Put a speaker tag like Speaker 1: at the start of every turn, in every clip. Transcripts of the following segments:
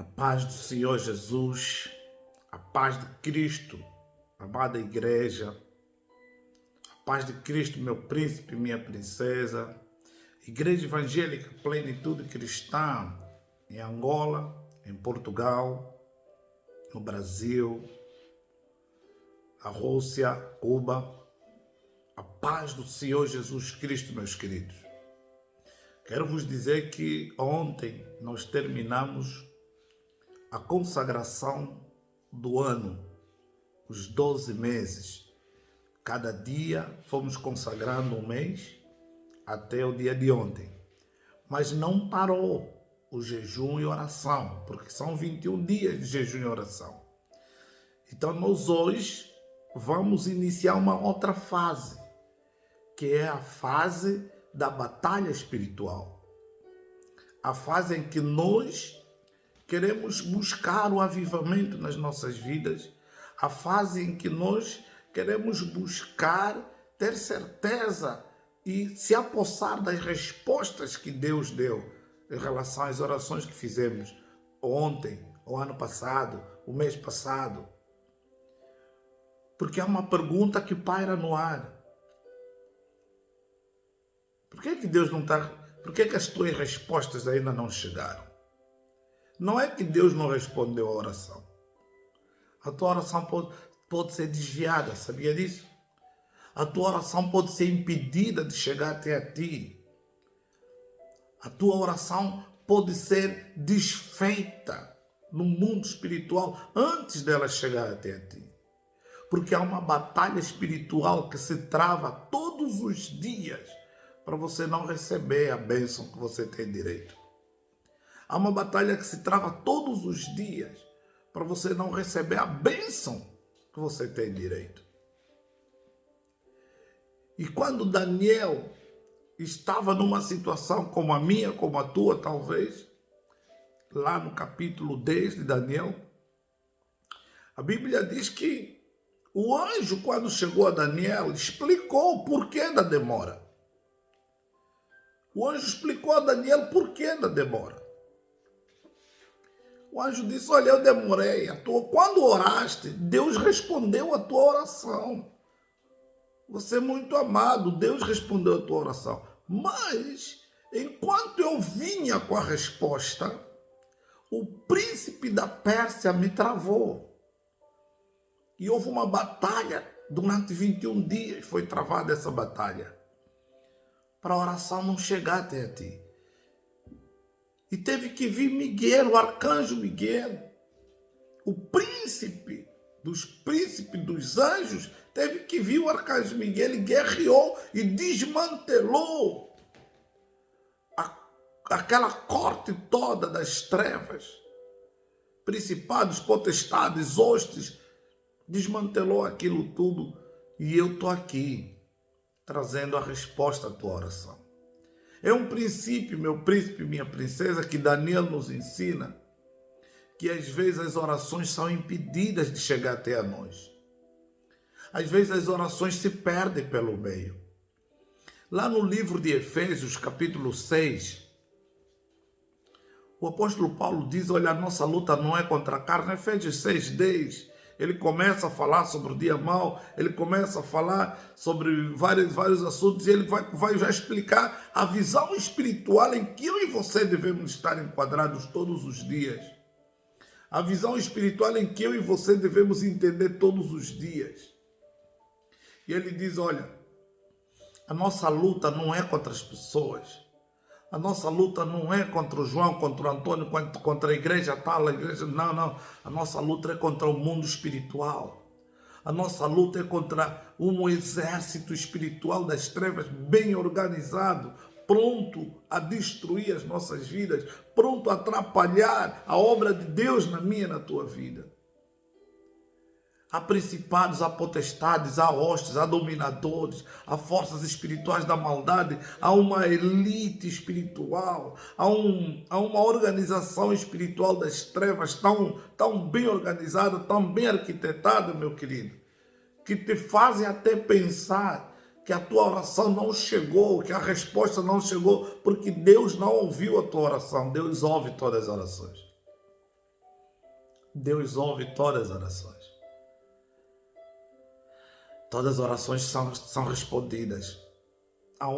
Speaker 1: A paz do Senhor Jesus, a paz de Cristo, amada igreja, a paz de Cristo, meu príncipe, minha princesa, Igreja Evangélica Plenitude Cristã, em Angola, em Portugal, no Brasil, a Rússia, Cuba, a paz do Senhor Jesus Cristo, meus queridos. Quero vos dizer que ontem nós terminamos a consagração do ano, os 12 meses. Cada dia fomos consagrando um mês até o dia de ontem. Mas não parou o jejum e oração, porque são 21 dias de jejum e oração. Então nós hoje vamos iniciar uma outra fase, que é a fase da batalha espiritual. A fase em que nós queremos buscar o avivamento nas nossas vidas, a fase em que nós queremos buscar ter certeza e se apossar das respostas que Deus deu em relação às orações que fizemos ontem, o ano passado, o mês passado. Porque é uma pergunta que paira no ar. Por que Deus não está... Por que as tuas respostas ainda não chegaram? Não é que Deus não respondeu a oração. A tua oração pode ser desviada, sabia disso? A tua oração pode ser impedida de chegar até a ti. A tua oração pode ser desfeita no mundo espiritual antes dela chegar até a ti. Porque há uma batalha espiritual que se trava todos os dias para você não receber a bênção que você tem direito. Há uma batalha que se trava todos os dias para você não receber a bênção que você tem direito. E quando Daniel estava numa situação como a minha, como a tua talvez, lá no capítulo 10 de Daniel, a Bíblia diz que o anjo, quando chegou a Daniel, explicou o porquê da demora. O anjo explicou a Daniel o porquê da demora. O anjo disse, olha, eu demorei. Quando oraste, Deus respondeu a tua oração. Você é muito amado, Deus respondeu a tua oração. Mas, enquanto eu vinha com a resposta, o príncipe da Pérsia me travou. E houve uma batalha durante 21 dias, foi travada essa batalha, para a oração não chegar até a ti. E teve que vir Miguel, o arcanjo Miguel, o príncipe dos anjos, teve que vir o arcanjo Miguel e guerreou e desmantelou aquela corte toda das trevas. Principados, potestades, hostes, desmantelou aquilo tudo. E eu estou aqui, trazendo a resposta à tua oração. É um princípio, meu príncipe, minha princesa, que Daniel nos ensina, que às vezes as orações são impedidas de chegar até a nós. Às vezes as orações se perdem pelo meio. Lá no livro de Efésios, capítulo 6, o apóstolo Paulo diz, olha, a nossa luta não é contra a carne. Efésios 6:10, ele começa a falar sobre o dia mau, ele começa a falar sobre vários assuntos, e ele vai já explicar a visão espiritual em que eu e você devemos estar enquadrados todos os dias. A visão espiritual em que eu e você devemos entender todos os dias. E ele diz, olha, a nossa luta não é contra as pessoas. A nossa luta não é contra o João, contra o Antônio, contra a igreja tal, a igreja... Não. A nossa luta é contra o mundo espiritual. A nossa luta é contra um exército espiritual das trevas bem organizado, pronto a destruir as nossas vidas, pronto a atrapalhar a obra de Deus na minha e na tua vida. Há principados, há potestades, há hostes, há dominadores, há forças espirituais da maldade, há uma elite espiritual, há uma organização espiritual das trevas tão bem organizada, tão bem arquitetada, meu querido, que te fazem até pensar que a tua oração não chegou, que a resposta não chegou, porque Deus não ouviu a tua oração. Deus ouve todas as orações. Deus ouve todas as orações. Todas as orações são respondidas. Há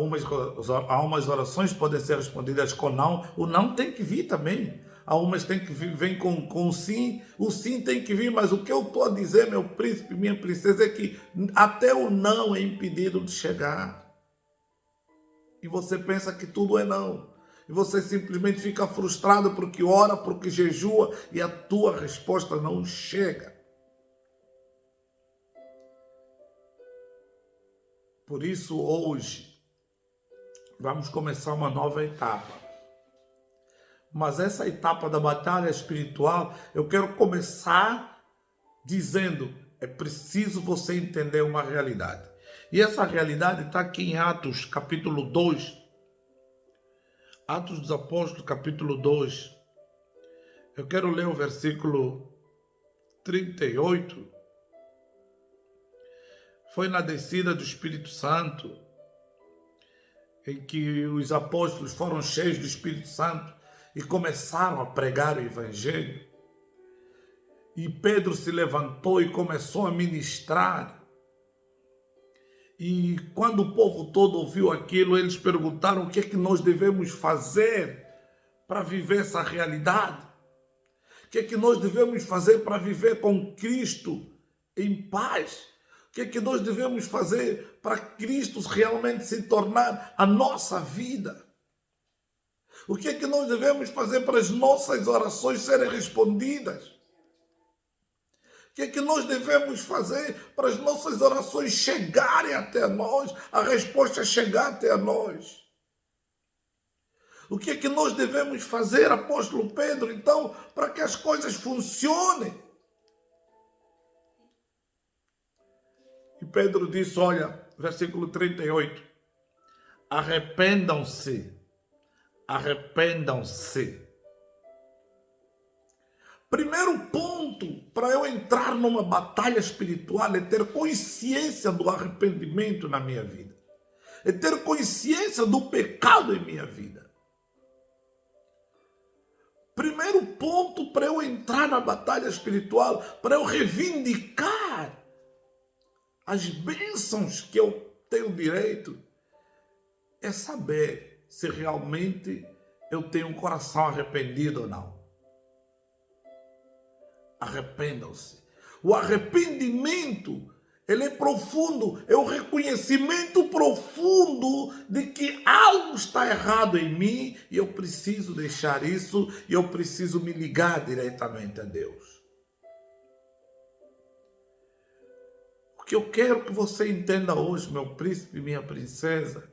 Speaker 1: umas orações que podem ser respondidas com não. O não tem que vir também. Há umas tem que vir com sim. O sim tem que vir. Mas o que eu estou a dizer, meu príncipe, minha princesa, é que até o não é impedido de chegar. E você pensa que tudo é não. E você simplesmente fica frustrado porque ora, porque jejua e a tua resposta não chega. Por isso, hoje, vamos começar uma nova etapa. Mas essa etapa da batalha espiritual, eu quero começar dizendo, é preciso você entender uma realidade. E essa realidade está aqui em Atos, capítulo 2. Atos dos Apóstolos, capítulo 2. Eu quero ler o versículo 38. Foi na descida do Espírito Santo, em que os apóstolos foram cheios do Espírito Santo e começaram a pregar o Evangelho. E Pedro se levantou e começou a ministrar. E quando o povo todo ouviu aquilo, eles perguntaram o que é que nós devemos fazer para viver essa realidade. O que é que nós devemos fazer para viver com Cristo em paz? O que é que nós devemos fazer para Cristo realmente se tornar a nossa vida? O que é que nós devemos fazer para as nossas orações serem respondidas? O que é que nós devemos fazer para as nossas orações chegarem até nós, a resposta chegar até nós? O que é que nós devemos fazer, apóstolo Pedro, então, para que as coisas funcionem? E Pedro disse, olha, versículo 38, arrependam-se. Primeiro ponto para eu entrar numa batalha espiritual é ter consciência do arrependimento na minha vida. É ter consciência do pecado em minha vida. Primeiro ponto para eu entrar na batalha espiritual, para eu reivindicar as bênçãos que eu tenho direito, é saber se realmente eu tenho um coração arrependido ou não. Arrependam-se. O arrependimento, ele é profundo, é o reconhecimento profundo de que algo está errado em mim e eu preciso deixar isso e eu preciso me ligar diretamente a Deus. O que eu quero que você entenda hoje, meu príncipe e minha princesa,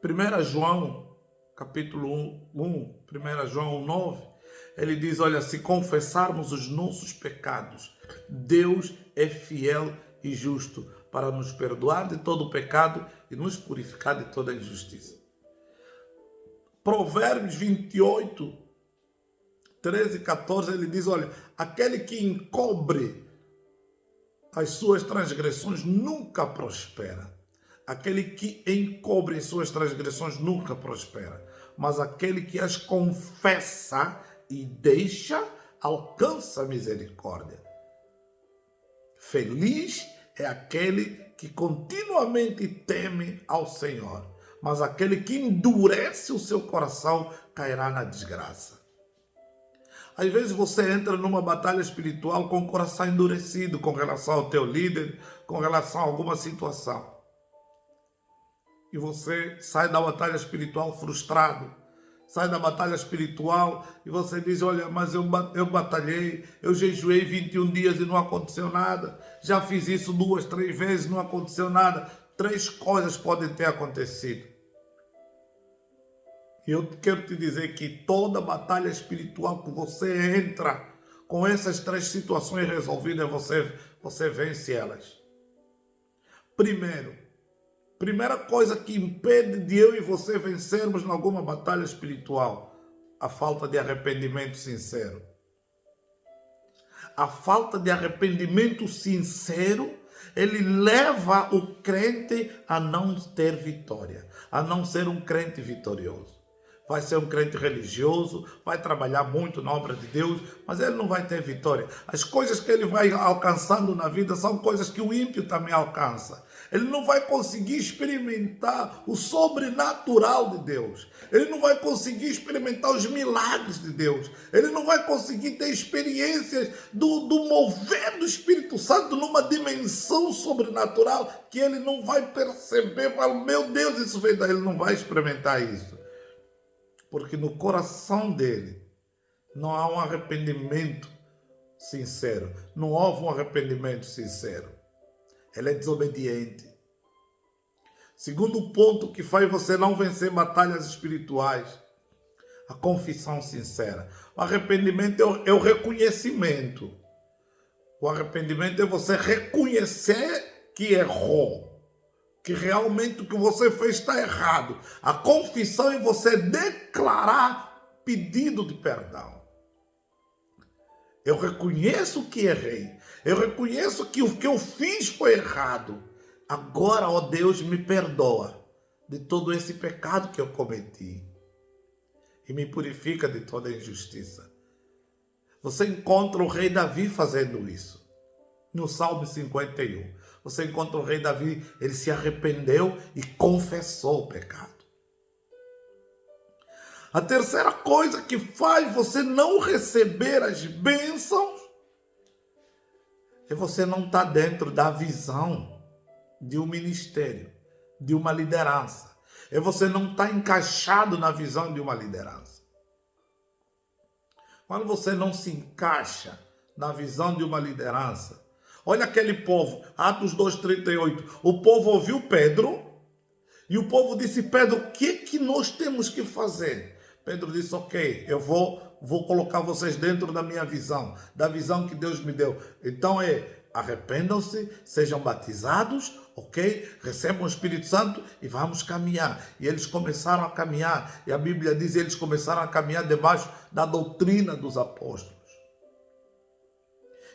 Speaker 1: 1 João, capítulo 1, 1 João 9, ele diz, olha, se confessarmos os nossos pecados, Deus é fiel e justo para nos perdoar de todo o pecado e nos purificar de toda a injustiça. Provérbios 28, 13 e 14, ele diz, olha, aquele que encobre as suas transgressões nunca prospera. Aquele que encobre as suas transgressões nunca prospera. Mas aquele que as confessa e deixa, alcança misericórdia. Feliz é aquele que continuamente teme ao Senhor. Mas aquele que endurece o seu coração cairá na desgraça. Às vezes você entra numa batalha espiritual com o coração endurecido com relação ao teu líder, com relação a alguma situação. E você sai da batalha espiritual frustrado. Sai da batalha espiritual e você diz, olha, mas eu batalhei, eu jejuei 21 dias e não aconteceu nada. Já fiz isso 2, 3 vezes, não aconteceu nada. 3 coisas podem ter acontecido. E eu quero te dizer que toda batalha espiritual que você entra com essas 3 situações resolvidas, você vence elas. Primeira coisa que impede de eu e você vencermos em alguma batalha espiritual, a falta de arrependimento sincero. A falta de arrependimento sincero, ele leva o crente a não ter vitória, a não ser um crente vitorioso. vai ser um crente religioso, vai trabalhar muito na obra de Deus, mas ele não vai ter vitória. As coisas que ele vai alcançando na vida são coisas que o ímpio também alcança. Ele não vai conseguir experimentar o sobrenatural de Deus. Ele não vai conseguir experimentar os milagres de Deus. Ele não vai conseguir ter experiências do mover do Espírito Santo numa dimensão sobrenatural que ele não vai perceber. Fala, meu Deus, isso veio daí. Ele não vai experimentar isso. Porque no coração dele não há um arrependimento sincero. Não houve um arrependimento sincero. Ele é desobediente. Segundo ponto que faz você não vencer batalhas espirituais, a confissão sincera. O arrependimento é o reconhecimento. O arrependimento é você reconhecer que errou. Que realmente o que você fez está errado. A confissão é você declarar pedido de perdão. Eu reconheço que errei. Eu reconheço que o que eu fiz foi errado. Agora, ó Deus, me perdoa de todo esse pecado que eu cometi. E me purifica de toda injustiça. Você encontra o rei Davi fazendo isso. No Salmo 51. Você encontra o rei Davi, ele se arrependeu e confessou o pecado. A terceira coisa que faz você não receber as bênçãos é você não estar dentro da visão de um ministério, de uma liderança. É você não estar encaixado na visão de uma liderança. Quando você não se encaixa na visão de uma liderança, olha aquele povo, Atos 2,38. O povo ouviu Pedro e o povo disse, Pedro, o que nós temos que fazer? Pedro disse, ok, eu vou colocar vocês dentro da minha visão, da visão que Deus me deu. Então arrependam-se, sejam batizados, ok? Recebam o Espírito Santo e vamos caminhar. E eles começaram a caminhar. E a Bíblia diz que eles começaram a caminhar debaixo da doutrina dos apóstolos.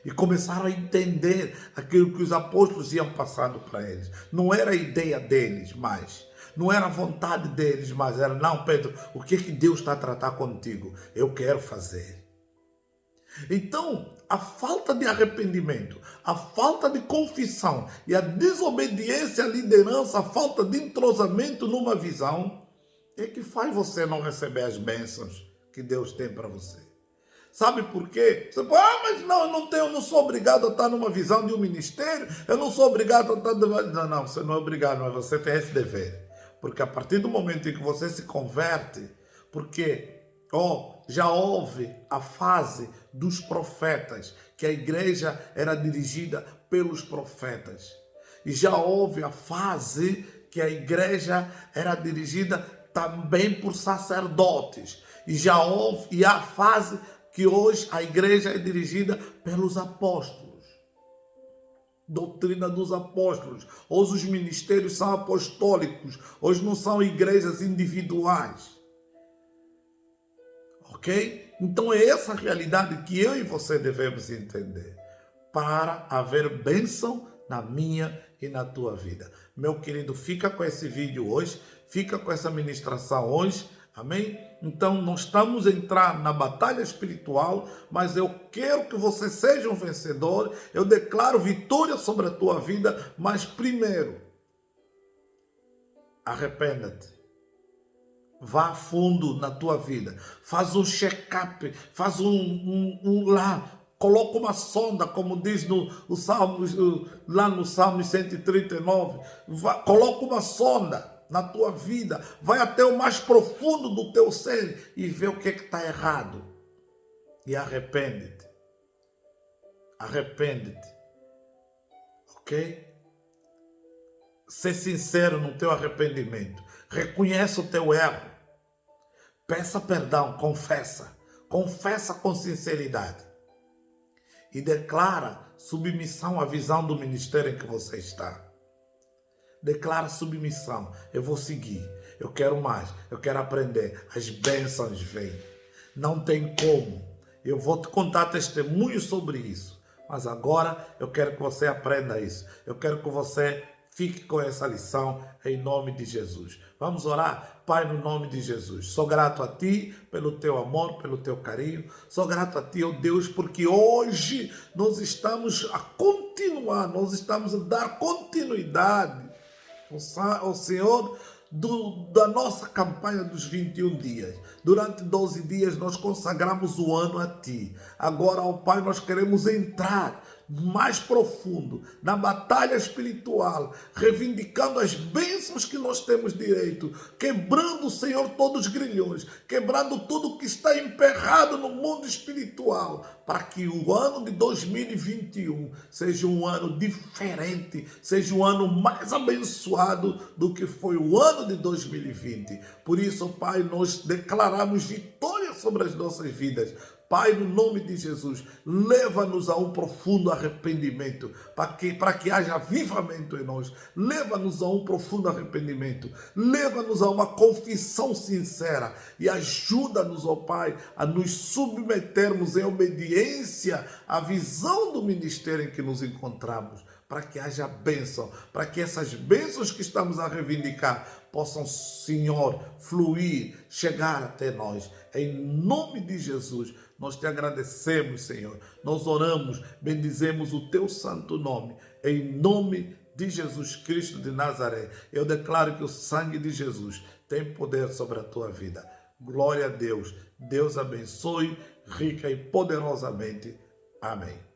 Speaker 1: E começaram a entender aquilo que os apóstolos iam passando para eles. Não era a ideia deles mais. Não era a vontade deles mais. Era, não, Pedro, o que Deus está a tratar contigo? Eu quero fazer. Então, a falta de arrependimento, a falta de confissão e a desobediência à liderança, a falta de entrosamento numa visão, é que faz você não receber as bênçãos que Deus tem para você. Sabe por quê? Você fala, mas não, eu não sou obrigado a estar numa visão de um ministério, eu não sou obrigado a estar... Não, você não é obrigado, mas você tem esse dever. Porque a partir do momento em que você se converte, porque já houve a fase dos profetas, que a igreja era dirigida pelos profetas. E já houve a fase que a igreja era dirigida também por sacerdotes. E há a fase que hoje a igreja é dirigida pelos apóstolos. Doutrina dos apóstolos. Hoje os ministérios são apostólicos. Hoje não são igrejas individuais. Ok? Então é essa a realidade que eu e você devemos entender. Para haver bênção na minha e na tua vida. Meu querido, fica com esse vídeo hoje. Fica com essa ministração hoje. Amém? Então, nós estamos a entrar na batalha espiritual, mas eu quero que você seja um vencedor. Eu declaro vitória sobre a tua vida, mas primeiro, arrependa-te. Vá a fundo na tua vida. Faz um check-up, faz coloca uma sonda, como diz lá no Salmo 139. Coloca uma sonda na tua vida, vai até o mais profundo do teu ser e vê o que está errado. E arrepende-te. Arrepende-te. Ok? Ser sincero no teu arrependimento. Reconhece o teu erro. Peça perdão, confessa. Confessa com sinceridade. E declara submissão à visão do ministério em que você está. Declara submissão. Eu vou seguir. Eu quero mais. Eu quero aprender. As bênçãos vêm. Não tem como. Eu vou te contar testemunhos sobre isso. Mas agora eu quero que você aprenda isso. Eu quero que você Fique com essa lição em nome de Jesus. Vamos orar? Pai, no nome de Jesus. Sou grato a Ti pelo Teu amor, pelo Teu carinho. Sou grato a Ti, ó Deus, porque hoje nós estamos a continuar, nós estamos a dar continuidade ao Senhor da nossa campanha dos 21 dias. Durante 12 dias nós consagramos o ano a Ti. Agora, ó Pai, nós queremos entrar mais profundo na batalha espiritual, reivindicando as bênçãos que nós temos direito, quebrando, Senhor, todos os grilhões, quebrando tudo que está emperrado no mundo espiritual, para que o ano de 2021 seja um ano diferente, seja um ano mais abençoado do que foi o ano de 2020. Por isso, Pai, nós declaramos vitória sobre as nossas vidas. Pai, no nome de Jesus, leva-nos a um profundo arrependimento, para que haja avivamento em nós. Leva-nos a um profundo arrependimento. Leva-nos a uma confissão sincera e ajuda-nos, ó Pai, a nos submetermos em obediência à visão do ministério em que nos encontramos, para que haja bênção, para que essas bênçãos que estamos a reivindicar possam, Senhor, fluir, chegar até nós. Em nome de Jesus, nós te agradecemos, Senhor. Nós oramos, bendizemos o teu santo nome. Em nome de Jesus Cristo de Nazaré, eu declaro que o sangue de Jesus tem poder sobre a tua vida. Glória a Deus. Deus abençoe rica e poderosamente. Amém.